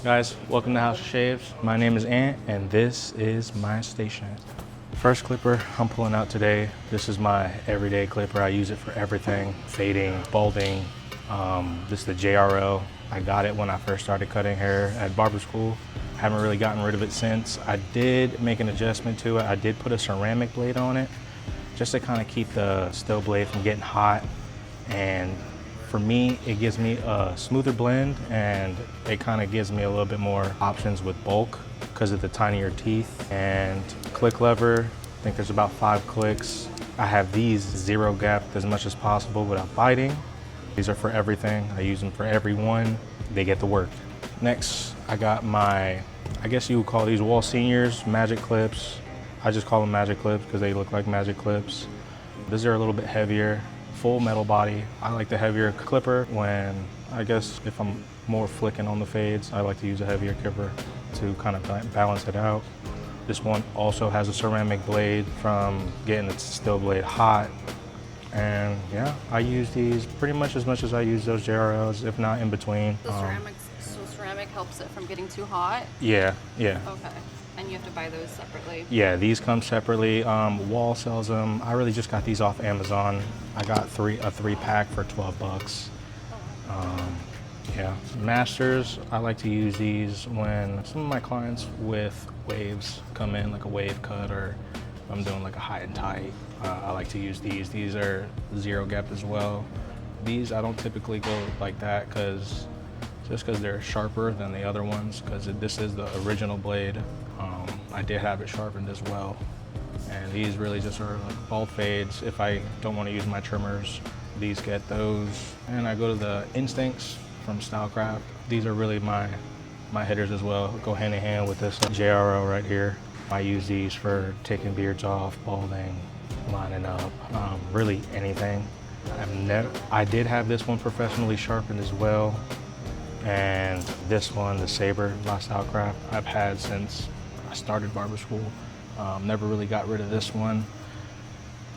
Guys, welcome to House of Shaves. My name is Ant, and this is my station. First clipper I'm pulling out today. This is my everyday clipper. I use it for everything, fading, balding. This is the JRL. I got it when I first started cutting hair at barber school. Haven't really gotten rid of it since. I did make an adjustment to it. I did put a ceramic blade on it just to kind of keep the steel blade from getting hot. And for me, it gives me a smoother blend, and it kind of gives me a little bit more options with bulk because of the tinier teeth. And click lever, I think there's about 5 clicks. I have these zero gapped as much as possible without biting. These are for everything. I use them for everyone. They get the work. Next, I got my, I guess you would call these wall seniors, magic clips. I just call them magic clips because they look like magic clips. These are a little bit heavier. Full metal body. I like the heavier clipper when, I guess if I'm more flicking on the fades, I like to use a heavier clipper to kind of balance it out. This one also has a ceramic blade from getting the steel blade hot. And yeah, I use these pretty much as I use those JRLs, if not in between. So ceramic helps it from getting too hot? Yeah. Okay. And you have to buy those separately? Yeah, these come separately. Wall sells them. I really just got these off Amazon. I got a 3-pack for 12 bucks. Yeah, masters, I like to use these when some of my clients with waves come in, like a wave cut, or if I'm doing like a high and tight. I like to use these. These are zero gap as well. These I don't typically go like that because they're sharper than the other ones, because this is the original blade. I did have it sharpened as well. And these really just are like bald fades. If I don't want to use my trimmers, these get those. And I go to the Instincts from Stylecraft. These are really my hitters as well. Go hand in hand with this JRO right here. I use these for taking beards off, balding, lining up, really anything. I did have this one professionally sharpened as well. And this one, the Saber by Stylecraft, I've had since I started barber school. Never really got rid of this one.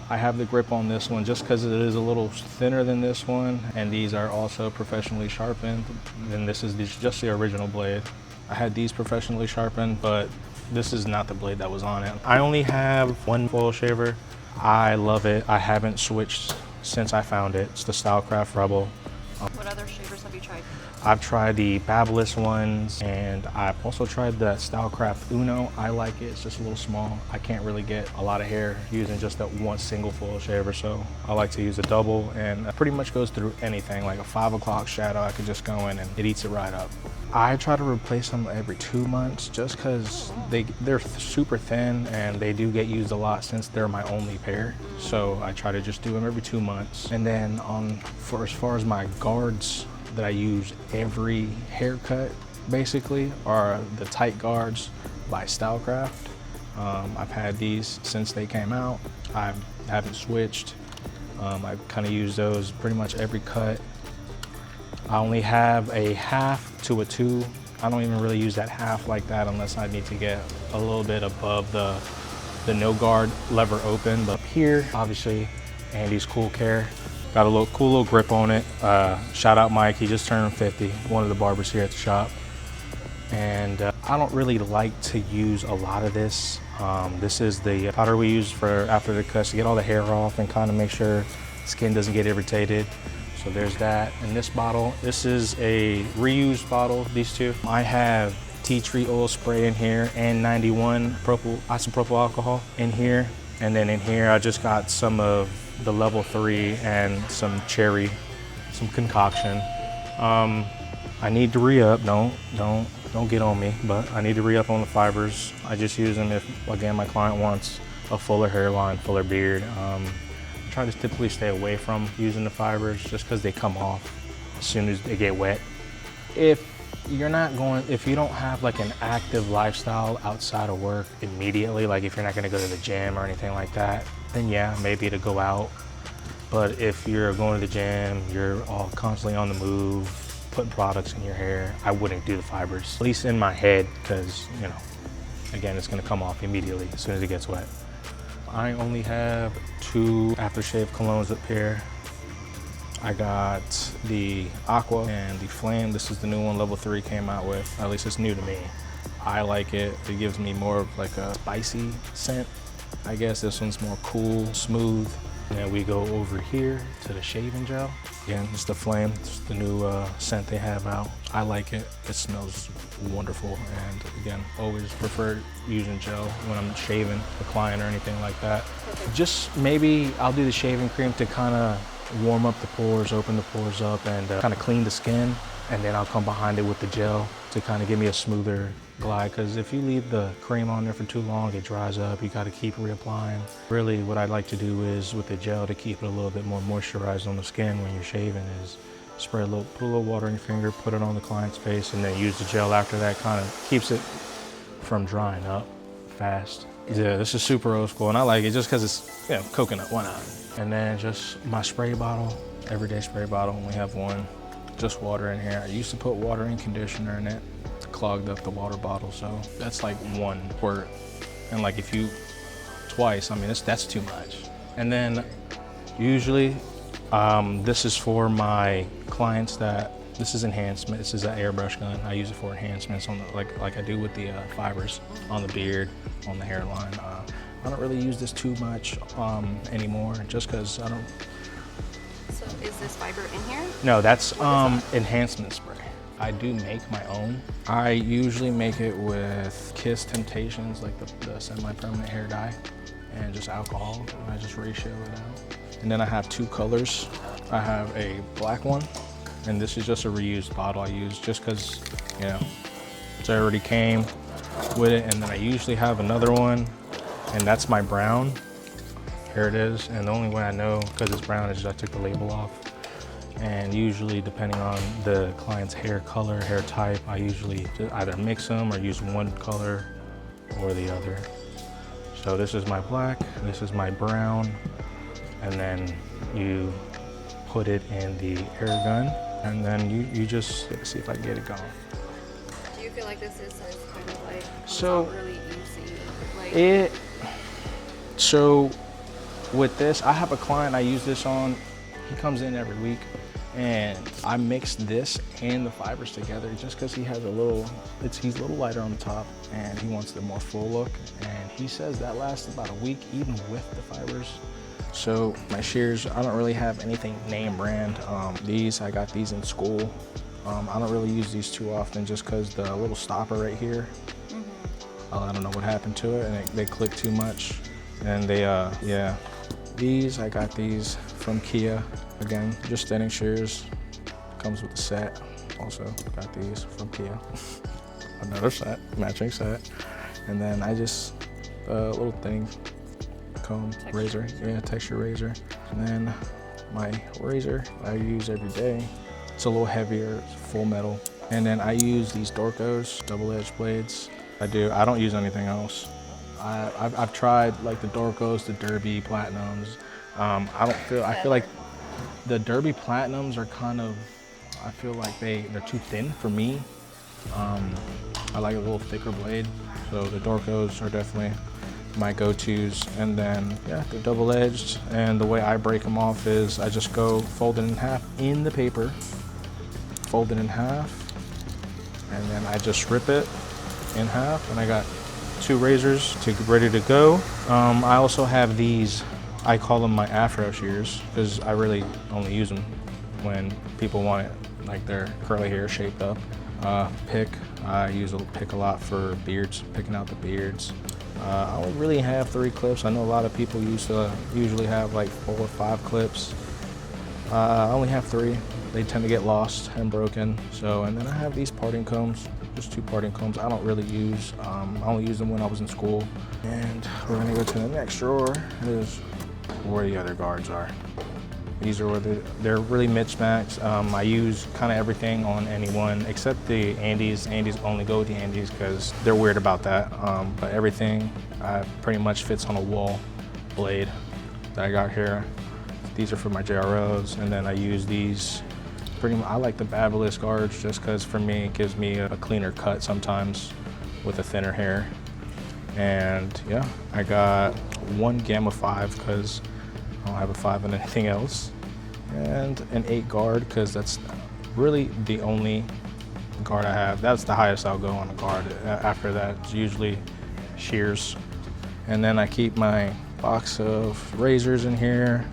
I have the grip on this one just because it is a little thinner than this one, and these are also professionally sharpened. And this is just the original blade. I had these professionally sharpened, but this is not the blade that was on it. I only have one foil shaver. I love it. I haven't switched since I found it. It's the Stylecraft Rebel. What other shavers have you tried? I've tried the Babyliss ones, and I've also tried the Stylecraft Uno. I like it, it's just a little small. I can't really get a lot of hair using just that one single foil shaver, so I like to use a double, and it pretty much goes through anything. Like a 5 o'clock shadow, I could just go in and it eats it right up. I try to replace them every 2 months just because they're super thin and they do get used a lot since they're my only pair. So I try to just do them every 2 months. And then as far as my guards that I use every haircut basically are the tight guards by Stylecraft. I've had these since they came out. I haven't switched. I kind of use those pretty much every cut. I only have a half to a 2. I don't even really use that half like that unless I need to get a little bit above the no guard lever open. But here, obviously, Andy's Cool Care. Got a cool little grip on it. Shout out Mike, he just turned 50, one of the barbers here at the shop. And I don't really like to use a lot of this. This is the powder we use for after the cuts to get all the hair off and kind of make sure skin doesn't get irritated. So there's that. And this bottle, this is a reused bottle, these two. I have tea tree oil spray in here and 91 isopropyl alcohol in here. And then in here, I just got some of the level 3 and some cherry, some concoction. I need to re-up, don't get on me, but I need to re-up on the fibers. I just use them if, again, my client wants a fuller hairline, fuller beard. I try to typically stay away from using the fibers just because they come off as soon as they get wet. If you don't have like an active lifestyle outside of work immediately, like if you're not gonna go to the gym or anything like that, then yeah, maybe to go out. But if you're going to the gym, you're all constantly on the move, putting products in your hair, I wouldn't do the fibers, at least in my head, because, you know, again, it's gonna come off immediately as soon as it gets wet. I only have 2 aftershave colognes up here. I got the Aqua and the Flame. This is the new one, level 3 came out with. At least it's new to me. I like it. It gives me more of like a spicy scent. I guess this one's more cool, smooth. And then we go over here to the shaving gel. Again, it's the Flame. It's the new scent they have out. I like it. It smells wonderful. And again, always prefer using gel when I'm shaving a client or anything like that. Just maybe I'll do the shaving cream to kind of warm up the pores, open the pores up, and kind of clean the skin. And then I'll come behind it with the gel to kind of give me a smoother glide, because if you leave the cream on there for too long, it dries up. You got to keep reapplying. Really, what I like to do is with the gel to keep it a little bit more moisturized on the skin when you're shaving is put a little water on your finger, put it on the client's face, and then use the gel after that. Kind of keeps it from drying up fast. Yeah, this is super old school, and I like it just because it's, you know, coconut. Why not? And then just my spray bottle, everyday spray bottle. We have one, just water in here. I used to put water and conditioner in it. Clogged up the water bottle, so that's like 1 quart, and like if you twice, I mean that's too much. And then usually this is for my clients this is enhancement. This is an airbrush gun. I use it for enhancements on the, like I do with the fibers on the beard, on the hairline. I don't really use this too much anymore, just because I don't. So is this fiber in here? No, that's enhancement spray. I do make my own. I usually make it with Kiss Temptations, like the semi-permanent hair dye, and just alcohol, and I just ratio it out. And then I have 2 colors. I have a black one, and this is just a reused bottle I use just because, you know, it already came with it. And then I usually have another one, and that's my brown. Here it is, and the only way I know because it's brown is I took the label off. And usually, depending on the client's hair color, hair type, I usually either mix them or use one color or the other. So this is my black, this is my brown, and then you put it in the air gun, and then you just, let's see if I can get it going. Do you feel like this is kind of like So not really easy? Like so with this, I have a client I use this on. He comes in every week, and I mixed this and the fibers together just because he has he's a little lighter on the top, and he wants the more full look. And he says that lasts about a week, even with the fibers. So my shears, I don't really have anything name brand. I got these in school. I don't really use these too often just because the little stopper right here, I don't know what happened to it, and they click too much. And they, yeah. I got these from Kia. Again, just thinning shears. Comes with a set. Also got these from Kia. Another set, matching set. And then I just, little thinning comb, razor. Yeah, texture razor. And then my razor I use every day. It's a little heavier, it's full metal. And then I use these Dorcos, double-edged blades. I don't use anything else. I've tried like the Dorcos, the Derby Platinums. I feel like the Derby Platinums are kind of, I feel like they're too thin for me. I like a little thicker blade. So the Dorcos are definitely my go-tos. And then, yeah, they're double-edged. And the way I break them off is I just go fold it in half in the paper, fold it in half, and then I just rip it in half, and I got 2 razors ready to go. I also have these, I call them my afro shears, because I really only use them when people want it, like their curly hair shaped up. Pick, I use a pick a lot for beards, picking out the beards. I only really have 3 clips. I know a lot of people usually have like 4 or 5 clips. I only have 3. They tend to get lost and broken. So, and then I have these parting combs, just 2 parting combs I don't really use. I only used them when I was in school. And we're gonna go to the next drawer. Is where the other guards are. These are where they're really mismatched. I use kind of everything on anyone except the Andes. Andes only go with the Andes because they're weird about that. But everything pretty much fits on a wall blade that I got here. These are for my JROs, and then I use these. I like the Babyliss guards just because for me it gives me a cleaner cut sometimes with a thinner hair. And yeah, I got 1 Gamma 5 because I don't have a 5 in anything else. and an 8 guard, because that's really the only guard I have. That's the highest I'll go on a guard. After that, it's usually shears. And then I keep my box of razors in here.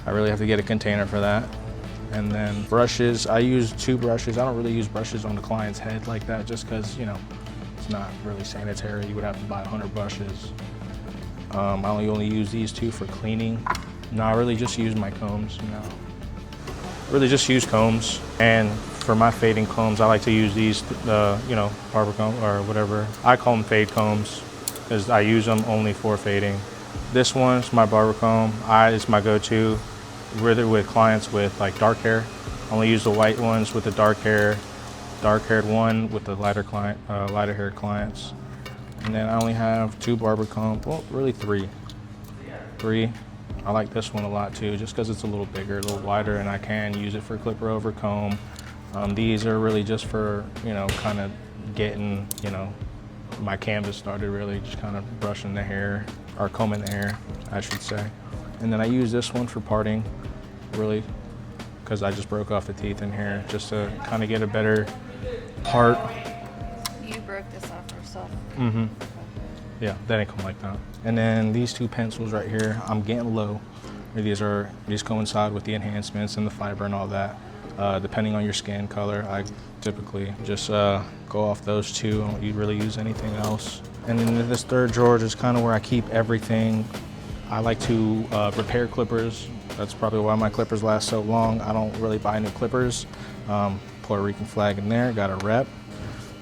I really have to get a container for that. And then brushes, I use 2 brushes. I don't really use brushes on the client's head like that, just because, you know, it's not really sanitary. You would have to buy 100 brushes. I only use these 2 for cleaning. No, I really just use my combs. No, really just use combs. And for my fading combs, I like to use these, you know, barber comb or whatever. I call them fade combs because I use them only for fading. This one's my barber comb. It's my go-to, really with clients with like dark hair. I only use the white ones with the dark-haired one with the lighter-haired clients. And then I only have 2 barber combs, well, really 3. I like this one a lot too, just because it's a little bigger, a little wider, and I can use it for clipper over comb. These are really just for, you know, kind of getting, you know, my canvas started, really just kind of brushing the hair, or combing the hair, I should say. And then I use this one for parting, really, because I just broke off the teeth in here, just to kind of get a better part. You broke this off yourself? Mm-hmm. Yeah, that ain't come like that. And then these 2 pencils right here, I'm getting low. These coincide with the enhancements and the fiber and all that. Depending on your skin color, I typically just go off those 2. I don't really use anything else. And then this 3rd drawer is kind of where I keep everything. I like to repair clippers. That's probably why my clippers last so long. I don't really buy new clippers. Puerto Rican flag in there, got a rep.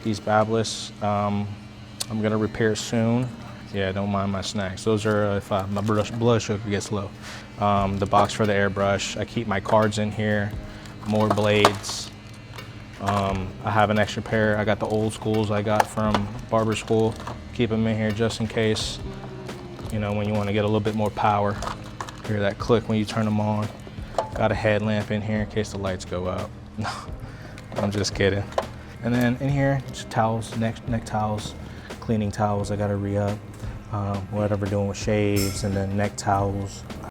These Babless, I'm gonna repair soon. Yeah, don't mind my snacks. Those are if my blood sugar gets low. The box for the airbrush. I keep my cards in here. More blades. I have an extra pair. I got the old schools I got from barber school. Keep them in here just in case, you know, when you want to get a little bit more power. Hear that click when you turn them on. Got a headlamp in here in case the lights go out. I'm just kidding. And then in here, just towels, neck towels, cleaning towels I gotta re-up. Whatever doing with shaves, and then neck towels.